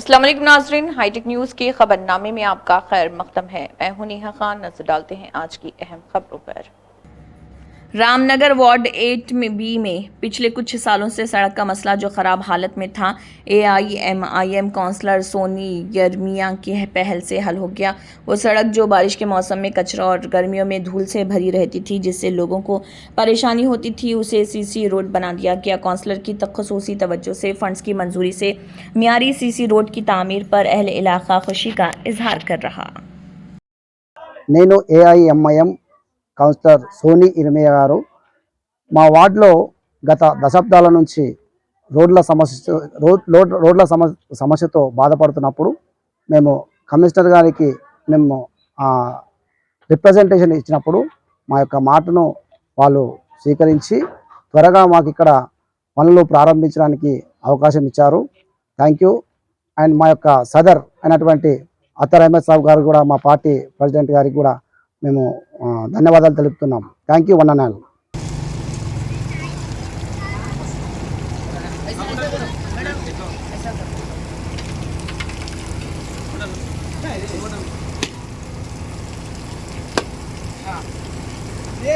अस्सलाम वालेकुम नाज़रीन, हाईटेक न्यूज़ के खबरनामे में आपका खैर मकदम है। मैं हूं नेहा खान। नजर डालते हैं आज की अहम खबरों पर। रामनगर वार्ड 8 में बी में पिछले कुछ सालों से सड़क का मसला जो ख़राब हालत में था, AIMIM काउंसलर सोनी यरमिया की पहल से हल हो गया। वो सड़क जो बारिश के मौसम में कचरा और गर्मियों में धूल से भरी रहती थी, जिससे लोगों को परेशानी होती थी, उसे CC रोड बना दिया गया। काउंसलर की तखसूसी तवज्जो से फंड्स की मंजूरी से मियारी CC रोड की तामीर पर अहले इलाका खुशी का इजहार कर रहा। నేను AIMIM కౌన్సిలర్ సోనీ ఇర్మియా గారు మా వార్డులో గత దశాబ్దాల నుంచి రోడ్ల సమస్యతో బాధపడుతున్నప్పుడు మేము కమిషనర్ గారికి మేము రిప్రజెంటేషన్ ఇచ్చినప్పుడు మా యొక్క మాటను వాళ్ళు స్వీకరించి త్వరగా మాకు ఇక్కడ పనులు ప్రారంభించడానికి అవకాశం ఇచ్చారు. Thank you. అండ్ మా యొక్క సదర్ అయినటువంటి అత్తర్ అహ్మద్ సాబ్ గారు కూడా, మా పార్టీ ప్రెసిడెంట్ గారికి కూడా మేము ధన్యవాదాలు తెలుపుతున్నాం. Thank you one and all. ये